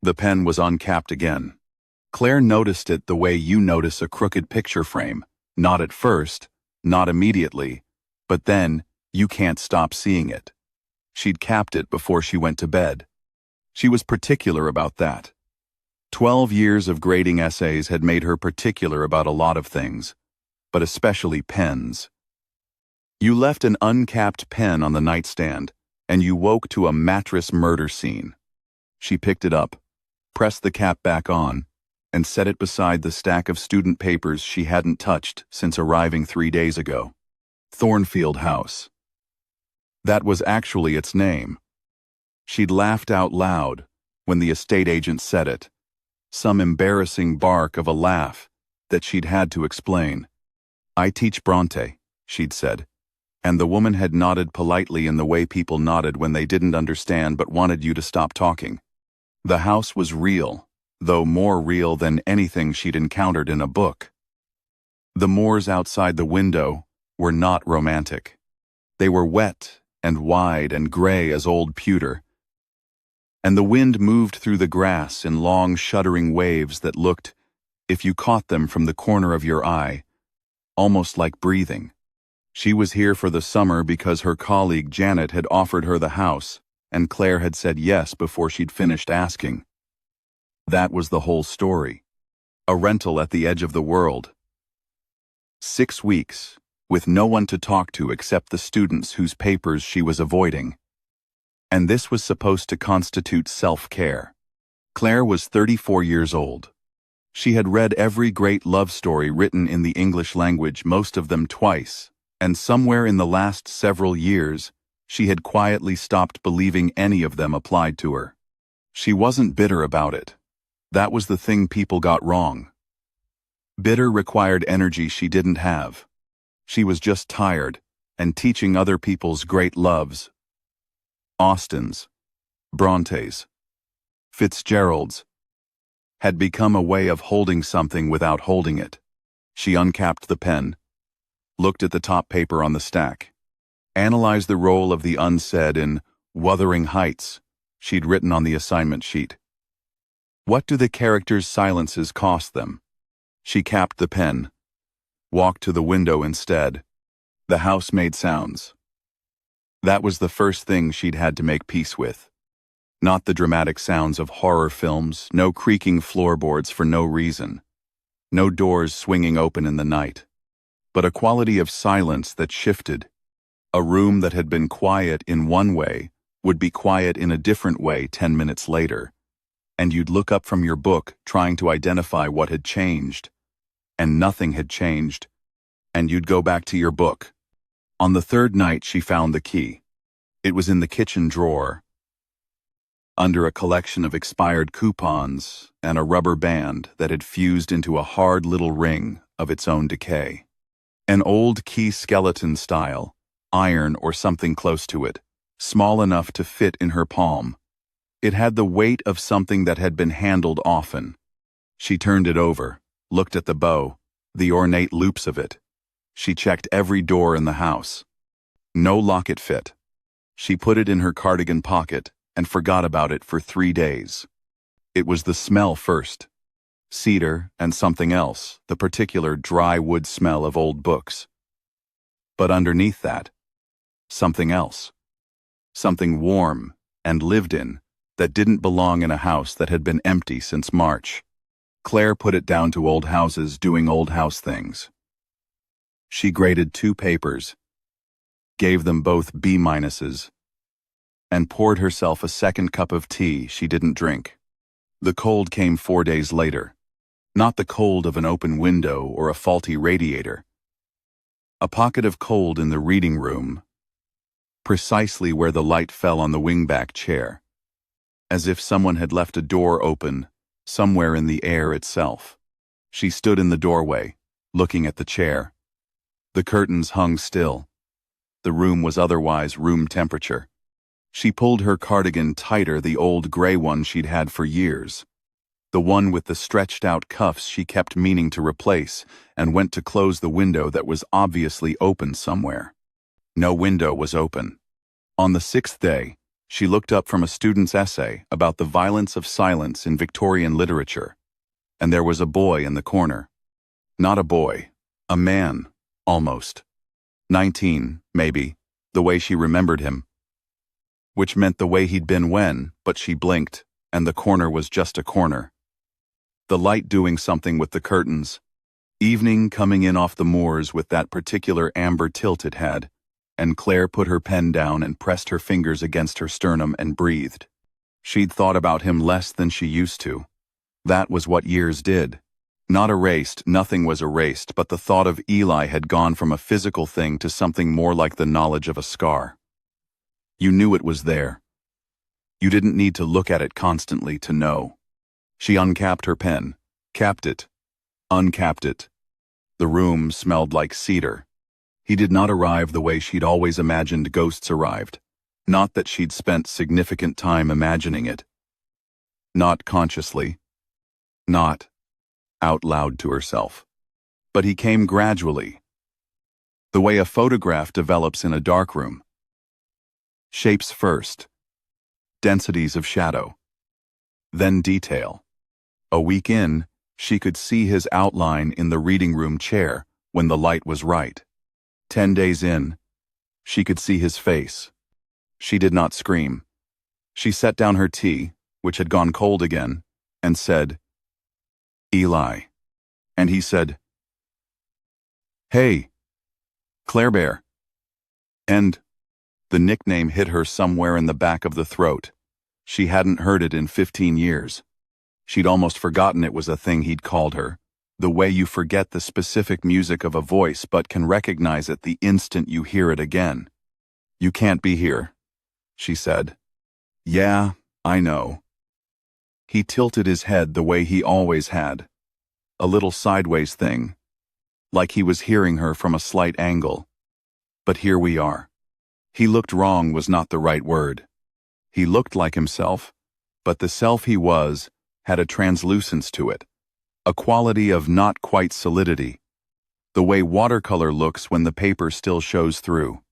The pen was uncapped again. Claire noticed it the way you notice a crooked picture frame. Not at first, not immediately, but then you can't stop seeing it. She'd capped it before she went to bed. She was particular about that. 12 years of grading essays had made her particular about a lot of things, but especially pens. You left an uncapped pen on the nightstand, and you woke to a mattress murder scene. She picked it up, pressed the cap back on, and set it beside the stack of student papers she hadn't touched since arriving 3 days ago. Thornfield House. That was actually its name. She'd laughed out loud when the estate agent said it, some embarrassing bark of a laugh that she'd had to explain. "I teach Bronte," she'd said, and the woman had nodded politely in the way people nodded when they didn't understand but wanted you to stop talking. The house was real, though more real than anything she'd encountered in a book. The moors outside the window were not romantic. They were wet and wide and gray as old pewter, and the wind moved through the grass in long shuddering waves that looked, if you caught them from the corner of your eye, almost like breathing. She was here for the summer because her colleague Janet had offered her the house, and Claire had said yes before she'd finished asking. That was the whole story. A rental at the edge of the world. 6 weeks, with no one to talk to except the students whose papers she was avoiding. And this was supposed to constitute self-care. Claire was 34 years old. She had read every great love story written in the English language, most of them twice, and somewhere in the last several years, she had quietly stopped believing any of them applied to her. She wasn't bitter about it. That was the thing people got wrong. Bitter required energy she didn't have. She was just tired, and teaching other people's great loves. Austens, Brontes, Fitzgeralds, had become a way of holding something without holding it. She uncapped the pen, looked at the top paper on the stack, analyzed the role of the unsaid in Wuthering Heights she'd written on the assignment sheet. What do the characters' silences cost them? She capped the pen, walked to the window instead. The house made sounds. That was the first thing she'd had to make peace with. Not the dramatic sounds of horror films, no creaking floorboards for no reason, no doors swinging open in the night, but a quality of silence that shifted. A room that had been quiet in one way would be quiet in a different way 10 minutes later, and you'd look up from your book trying to identify what had changed, and nothing had changed, and you'd go back to your book. On the third night, she found the key. It was in the kitchen drawer, under a collection of expired coupons and a rubber band that had fused into a hard little ring of its own decay. An old key skeleton style, iron or something close to it, small enough to fit in her palm. It had the weight of something that had been handled often. She turned it over, looked at the bow, the ornate loops of it. She checked every door in the house. No locket fit. She put it in her cardigan pocket and forgot about it for 3 days. It was the smell first. Cedar and something else, the particular dry wood smell of old books. But underneath that, something else. Something warm and lived in that didn't belong in a house that had been empty since March. Claire put it down to old houses doing old house things. She graded 2 papers, gave them both B-minuses, and poured herself a second cup of tea she didn't drink. The cold came 4 days later. Not the cold of an open window or a faulty radiator. A pocket of cold in the reading room, precisely where the light fell on the wingback chair, as if someone had left a door open somewhere in the air itself. She stood in the doorway, looking at the chair. The curtains hung still. The room was otherwise room temperature. She pulled her cardigan tighter, the old gray one she'd had for years, the one with the stretched-out cuffs she kept meaning to replace, and went to close the window that was obviously open somewhere. No window was open. On the 6th day, She looked up from a student's essay about the violence of silence in Victorian literature, and there was a boy in the corner. Not a boy, a man, almost. 19, maybe, the way she remembered him. Which meant the way he'd been when, but she blinked, and the corner was just a corner. The light doing something with the curtains. Evening coming in off the moors with that particular amber tilt it had, and Claire put her pen down and pressed her fingers against her sternum and breathed. She'd thought about him less than she used to. That was what years did. Not erased, nothing was erased, but the thought of Eli had gone from a physical thing to something more like the knowledge of a scar. You knew it was there. You didn't need to look at it constantly to know. She uncapped her pen, capped it, uncapped it. The room smelled like cedar. He did not arrive the way she'd always imagined ghosts arrived. Not that she'd spent significant time imagining it. Not consciously. Not out loud to herself. But he came gradually. The way a photograph develops in a darkroom. Shapes first. Densities of shadow. Then detail. A week in, she could see his outline in the reading room chair when the light was right. 10 days in, she could see his face. She did not scream. She set down her tea, which had gone cold again, and said, "Eli." And he said, "Hey, Claire Bear." And the nickname hit her somewhere in the back of the throat. She hadn't heard it in 15 years. She'd almost forgotten it was a thing he'd called her, the way you forget the specific music of a voice but can recognize it the instant you hear it again. "You can't be here," she said. "Yeah, I know." He tilted his head the way he always had, a little sideways thing, like he was hearing her from a slight angle. But here we are. He looked wrong was not the right word. He looked like himself, but the self he was had a translucence to it, a quality of not quite solidity, the way watercolor looks when the paper still shows through.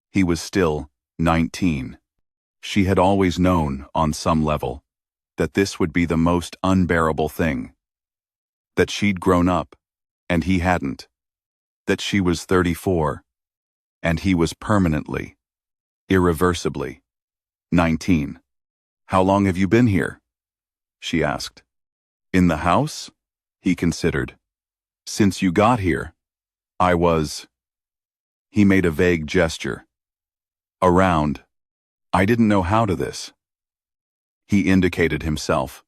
He was still 19. She had always known, on some level, that this would be the most unbearable thing. That she'd grown up, and he hadn't. That she was 34, and he was permanently, irreversibly, 19. "How long have you been here?" she asked. "In the house?" he considered. "Since you got here. I was..." He made a vague gesture. "Around. I didn't know how to this." He indicated himself,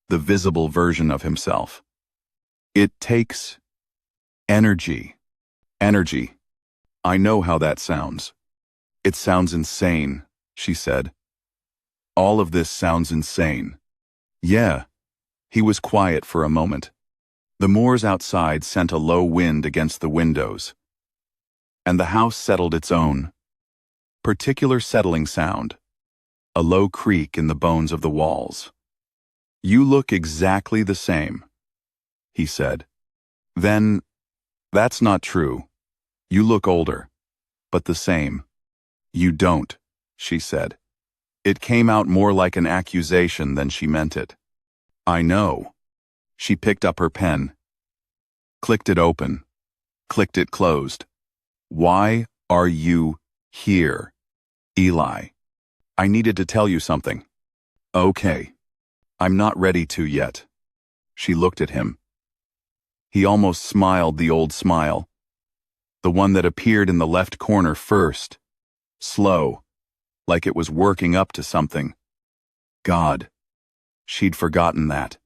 the visible version of himself. "It takes energy. Energy. I know how that sounds." "It sounds insane," she said. "All of this sounds insane." "Yeah." He was quiet for a moment. The moors outside sent a low wind against the windows, and the house settled its own particular settling sound, a low creak in the bones of the walls. "You look exactly the same," he said. "Then, that's not true. You look older, but the same." "You don't," she said. It came out more like an accusation than she meant it. "I know." She picked up her pen, clicked it open, clicked it closed. "Why are you here, Eli? I needed to tell you something." "Okay. I'm not ready to yet." She looked at him. He almost smiled the old smile, the one that appeared in the left corner first, slow, like it was working up to something. God. She'd forgotten that.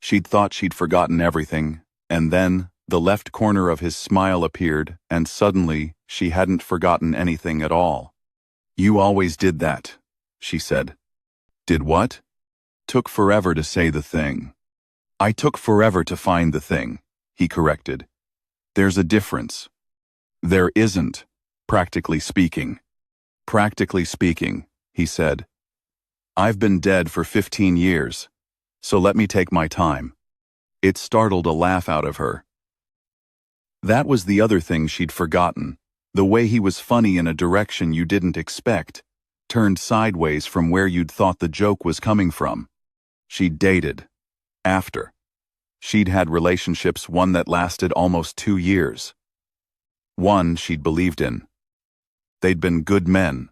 She'd thought she'd forgotten everything, and then the left corner of his smile appeared, and suddenly she hadn't forgotten anything at all. "You always did that," she said. "Did what?" "Took forever to say the thing." "I took forever to find the thing," he corrected. "There's a difference." "There isn't, practically speaking." "Practically speaking," he said. "I've been dead for 15 years, so let me take my time." It startled a laugh out of her. That was the other thing she'd forgotten, the way he was funny in a direction you didn't expect. turned sideways from where you'd thought the joke was coming from. She'd dated. After. She'd had relationships, one that lasted almost 2 years. One she'd believed in. They'd been good men.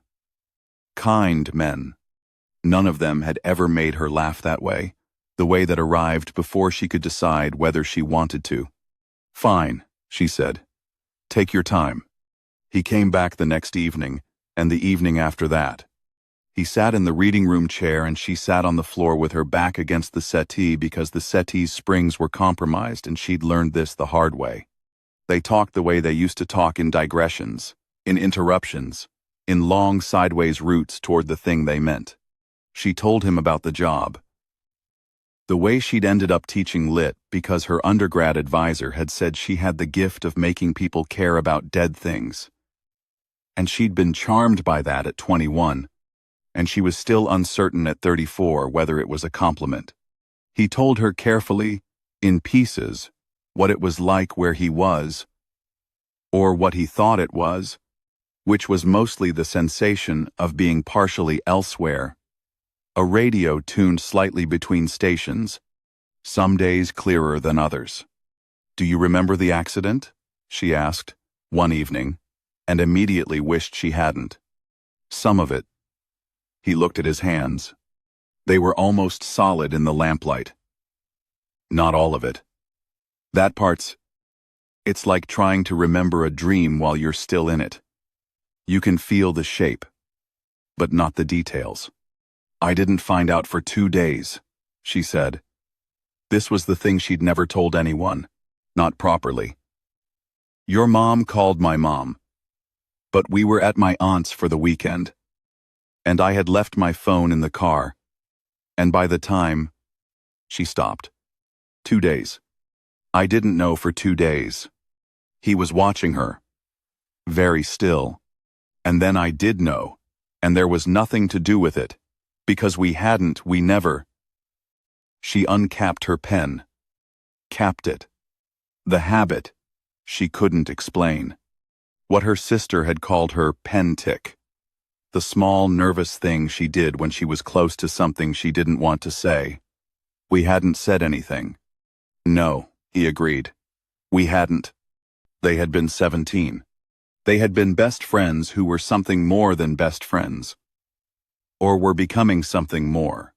Kind men. None of them had ever made her laugh that way, the way that arrived before she could decide whether she wanted to. "Fine," she said. "Take your time." He came back the next evening, and the evening after that. He sat in the reading room chair and she sat on the floor with her back against the settee because the settee's springs were compromised and she'd learned this the hard way. They talked the way they used to talk, in digressions, in interruptions, in long sideways routes toward the thing they meant. She told him about the job. The way she'd ended up teaching lit because her undergrad advisor had said she had the gift of making people care about dead things. And she'd been charmed by that at 21. And she was still uncertain at 34 whether it was a compliment. He told her carefully, in pieces, what it was like where he was, or what he thought it was, which was mostly the sensation of being partially elsewhere. A radio tuned slightly between stations, some days clearer than others. "Do you remember the accident?" she asked, one evening, and immediately wished she hadn't. "Some of it." He looked at his hands. They were almost solid in the lamplight. "Not all of it. That part's... It's like trying to remember a dream while you're still in it. You can feel the shape, but not the details." "I didn't find out for 2 days," she said. This was the thing she'd never told anyone, not properly. "Your mom called my mom. But we were at my aunt's for the weekend. And I had left my phone in the car. And by the time..." She stopped. 2 days. "I didn't know for 2 days. He was watching her. Very still. And then I did know. And there was nothing to do with it. Because we never..." She uncapped her pen. Capped it. The habit. She couldn't explain. What her sister had called her pen tick. The small, nervous thing she did when she was close to something she didn't want to say. "We hadn't said anything." "No," he agreed. "We hadn't." They had been 17. They had been best friends who were something more than best friends. Or were becoming something more.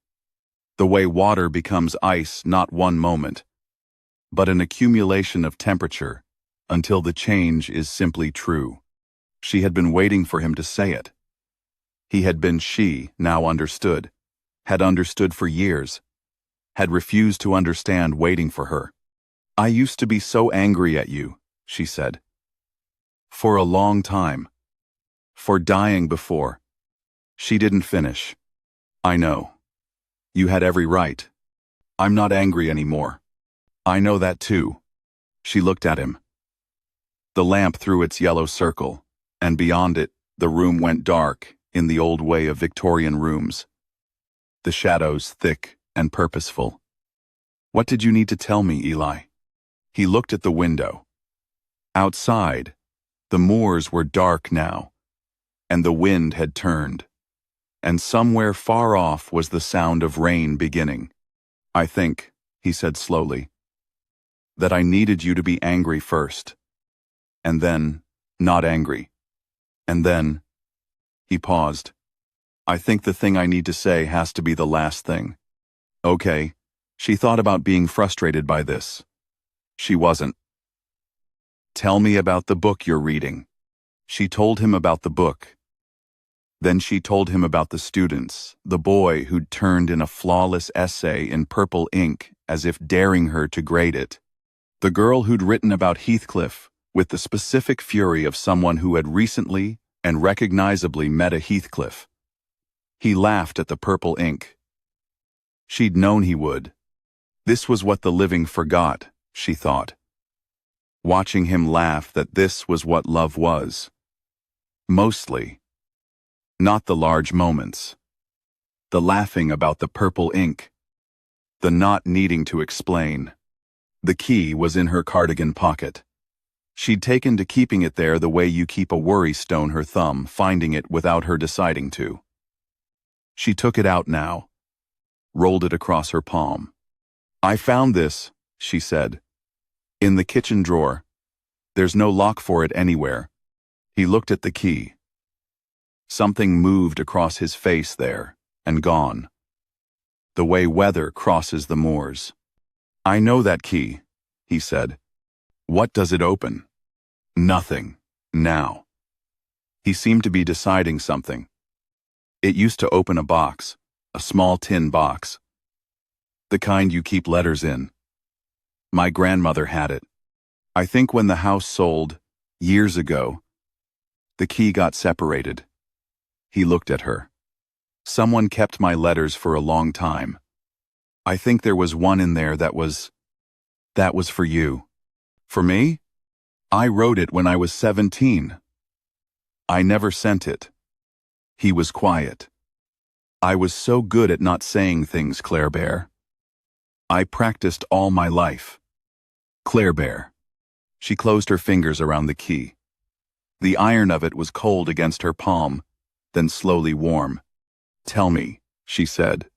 The way water becomes ice, not one moment, but an accumulation of temperature, until the change is simply true. She had been waiting for him to say it. He had been, she now understood, had understood for years, had refused to understand, waiting for her. "I used to be so angry at you," she said. "For a long time. For dying before." She didn't finish. "I know. You had every right. I'm not angry anymore. I know that too." She looked at him. The lamp threw its yellow circle, and beyond it, the room went dark, in the old way of Victorian rooms. The shadows thick and purposeful. "What did you need to tell me, Eli?" He looked at the window. Outside, the moors were dark now, and the wind had turned. And somewhere far off was the sound of rain beginning. "I think," he said slowly, "that I needed you to be angry first. And then, not angry. And then..." He paused. "I think the thing I need to say has to be the last thing." "Okay." She thought about being frustrated by this. She wasn't. "Tell me about the book you're reading." She told him about the book. Then she told him about the students, the boy who'd turned in a flawless essay in purple ink as if daring her to grade it. The girl who'd written about Heathcliff with the specific fury of someone who had recently and recognizably met a Heathcliff. He laughed at the purple ink. She'd known he would. This was what the living forgot, she thought. Watching him laugh, that this was what love was. Mostly. Not the large moments. The laughing about the purple ink. The not needing to explain. The key was in her cardigan pocket. She'd taken to keeping it there the way you keep a worry stone, her thumb finding it without her deciding to. She took it out now, rolled it across her palm. "I found this," she said. "In the kitchen drawer. There's no lock for it anywhere." He looked at the key. Something moved across his face there, and gone. The way weather crosses the moors. "I know that key," he said. "What does it open?" "Nothing. Now." He seemed to be deciding something. "It used to open a box, a small tin box. The kind you keep letters in. My grandmother had it. I think when the house sold, years ago, the key got separated." He looked at her. "Someone kept my letters for a long time. I think there was one in there that was for you." "For me? I wrote it when I was 17. I never sent it." He was quiet. "I was so good at not saying things, Claire Bear. I practiced all my life." Claire Bear. She closed her fingers around the key. The iron of it was cold against her palm, then slowly warm. "Tell me," she said.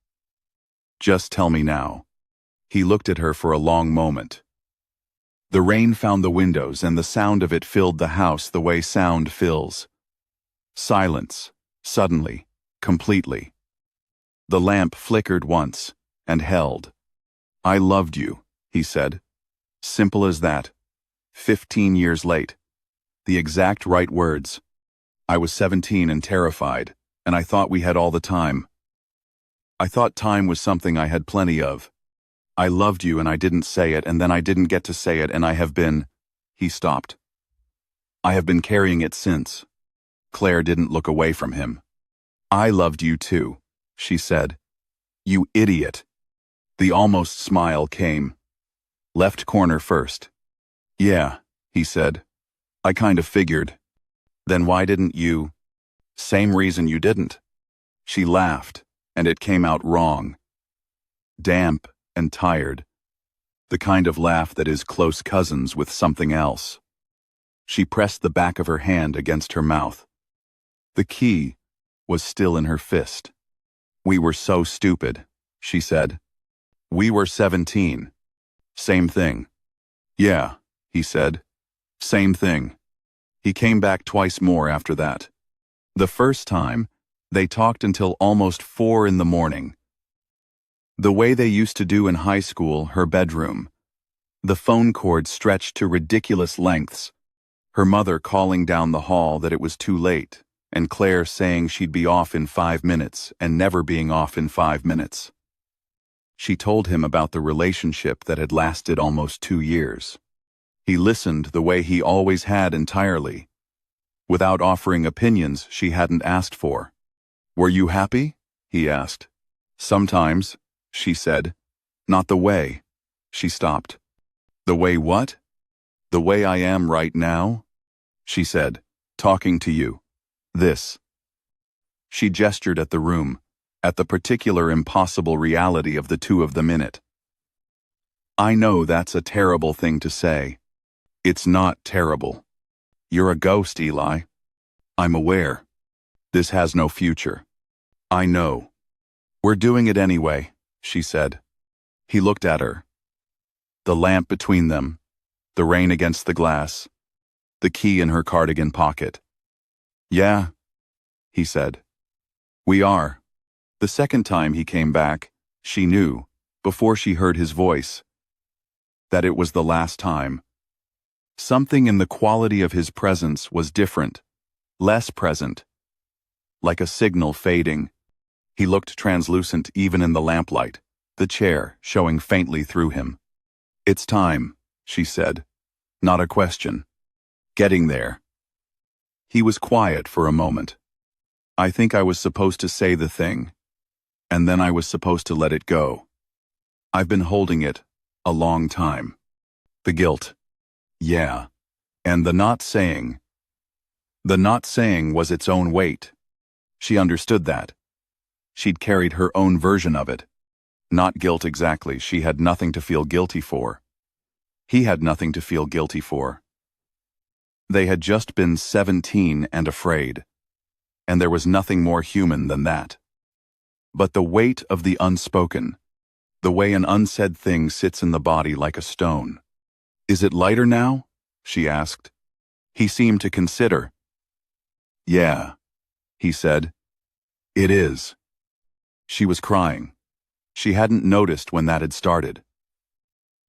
"Just tell me now." He looked at her for a long moment. The rain found the windows and the sound of it filled the house the way sound fills. Silence, suddenly, completely. The lamp flickered once, and held. "I loved you," he said. Simple as that. 15 years late. The exact right words. I was 17 and terrified, and I thought we had all the time. I thought time was something I had plenty of. I loved you and I didn't say it, and then I didn't get to say it, and I have been—" He stopped. "I have been carrying it since." Claire didn't look away from him. "I loved you too," she said. "You idiot." The almost smile came. "Left corner first." "Yeah," he said. "I kind of figured." "Then why didn't you—" "Same reason you didn't." She laughed, and it came out wrong. Damp and tired. The kind of laugh that is close cousins with something else. She pressed the back of her hand against her mouth. The key was still in her fist. "We were so stupid," she said. "We were 17. Same thing." "Yeah," he said. "Same thing." He came back twice more after that. The first time, they talked until almost 4 in the morning. The way they used to do in high school, her bedroom. The phone cord stretched to ridiculous lengths. Her mother calling down the hall that it was too late, and Claire saying she'd be off in 5 minutes and never being off in 5 minutes. She told him about the relationship that had lasted almost 2 years. He listened the way he always had, entirely, without offering opinions she hadn't asked for. "Were you happy?" he asked. "Sometimes," she said. "Not the way." She stopped. "The way what?" "The way I am right now," she said. "Talking to you. This." She gestured at the room, at the particular impossible reality of the two of them in it. "I know that's a terrible thing to say. It's not terrible. You're a ghost, Eli. I'm aware. This has no future. I know. We're doing it anyway," she said. He looked at her. The lamp between them, the rain against the glass, the key in her cardigan pocket. "Yeah," he said. "We are." The second time he came back, she knew, before she heard his voice, that it was the last time. Something in the quality of his presence was different, less present, like a signal fading. He looked translucent even in the lamplight, the chair showing faintly through him. "It's time," she said. "Not a question. Getting there." He was quiet for a moment. "I think I was supposed to say the thing, and then I was supposed to let it go. I've been holding it a long time. The guilt. Yeah. And the not saying. The not saying was its own weight. She understood that. She'd carried her own version of it. Not guilt exactly. She had nothing to feel guilty for. He had nothing to feel guilty for. They had just been 17 and afraid. And there was nothing more human than that. but the weight of the unspoken, the way an unsaid thing sits in the body like a stone. "Is it lighter now?" she asked. He seemed to consider. "Yeah," he said. "It is." She was crying. She hadn't noticed when that had started.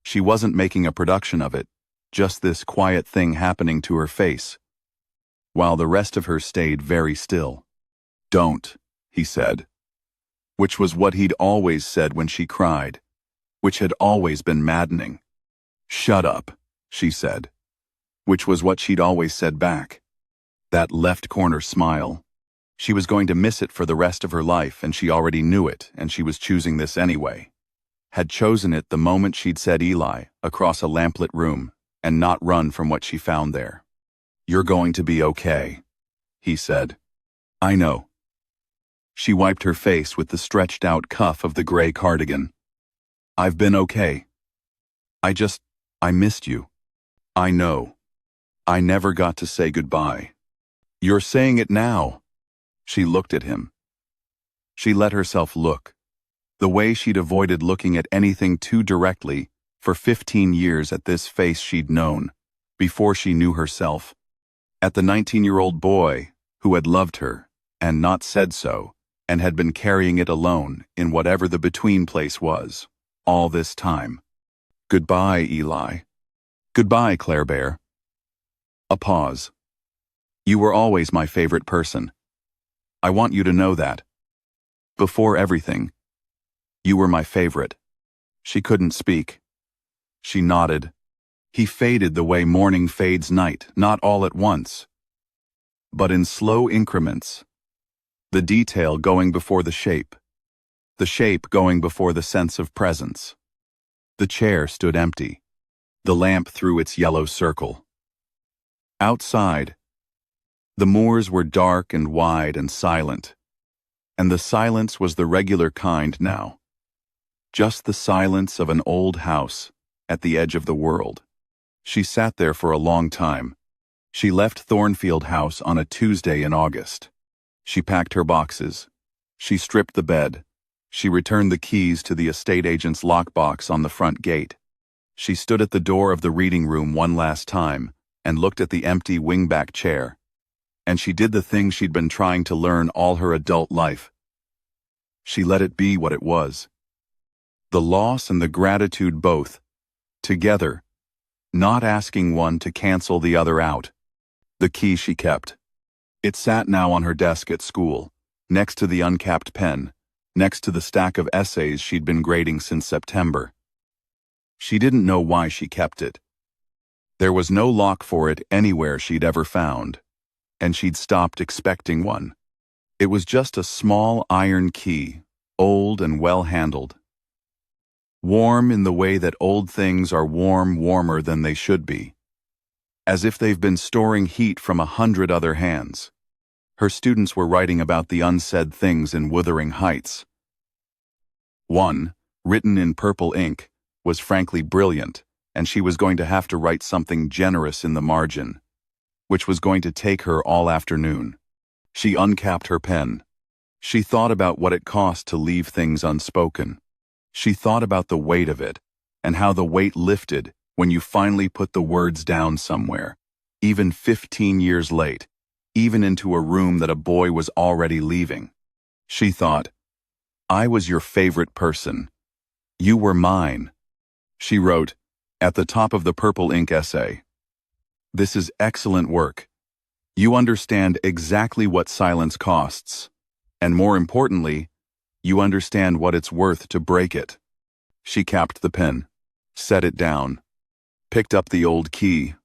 She wasn't making a production of it, just this quiet thing happening to her face, while the rest of her stayed very still. "Don't," he said, which was what he'd always said when she cried, which had always been maddening. "Shut up," she said, which was what she'd always said back. That left corner smile. She was going to miss it for the rest of her life, and she already knew it, and she was choosing this anyway. Had chosen it the moment she'd said Eli across a lamplit room and not run from what she found there. "You're going to be okay," he said. "I know." She wiped her face with the stretched-out cuff of the gray cardigan. "I've been okay. I missed you. I know. I never got to say goodbye." "You're saying it now." She looked at him. She let herself look, the way she'd avoided looking at anything too directly for 15 years at this face she'd known, before she knew herself. At the 19-year-old boy who had loved her and not said so, and had been carrying it alone in whatever the between place was, all this time. "Goodbye, Eli. Goodbye, Claire Bear." A pause. "You were always my favorite person. I want you to know that. Before everything, you were my favorite." She couldn't speak. She nodded. He faded the way morning fades night, not all at once, but in slow increments. The detail going before the shape going before the sense of presence. The chair stood empty. The lamp threw its yellow circle. Outside, the moors were dark and wide and silent, and the silence was the regular kind now. Just the silence of an old house at the edge of the world. She sat there for a long time. She left Thornfield House on a Tuesday in August. She packed her boxes. She stripped the bed. She returned the keys to the estate agent's lockbox on the front gate. She stood at the door of the reading room one last time and looked at the empty wingback chair. And she did the thing she'd been trying to learn all her adult life. She let it be what it was. The loss and the gratitude both, together, not asking one to cancel the other out. The key she kept. It sat now on her desk at school, next to the uncapped pen, next to the stack of essays she'd been grading since September. She didn't know why she kept it. There was no lock for it anywhere she'd ever found, and she'd stopped expecting one. It was just a small iron key, old and well-handled. Warm in the way that old things are warmer than they should be, as if they've been storing heat from 100 other hands. Her students were writing about the unsaid things in Wuthering Heights. One, written in purple ink, was frankly brilliant, and she was going to have to write something generous in the margin, which was going to take her all afternoon. She uncapped her pen. She thought about what it cost to leave things unspoken. She thought about the weight of it, and how the weight lifted when you finally put the words down somewhere, even 15 years late, even into a room that a boy was already leaving. She thought, "I was your favorite person. You were mine." She wrote, at the top of the purple ink essay, "This is excellent work. You understand exactly what silence costs, and more importantly, you understand what it's worth to break it." She capped the pen, set it down, picked up the old key,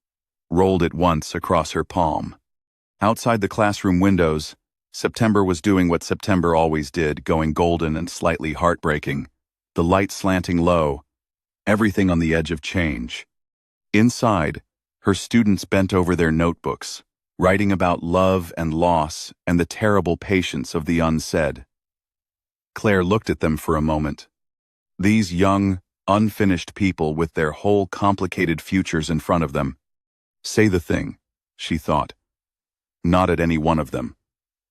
rolled it once across her palm. Outside the classroom windows, September was doing what September always did, going golden and slightly heartbreaking, the light slanting low, everything on the edge of change. Inside, her students bent over their notebooks, writing about love and loss and the terrible patience of the unsaid. Claire looked at them for a moment. These young, unfinished people with their whole complicated futures in front of them. Say the thing, she thought. Not at any one of them.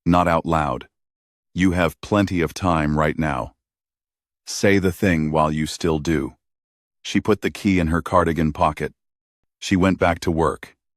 Not out loud. You have plenty of time right now. Say the thing while you still do. She put the key in her cardigan pocket. She went back to work.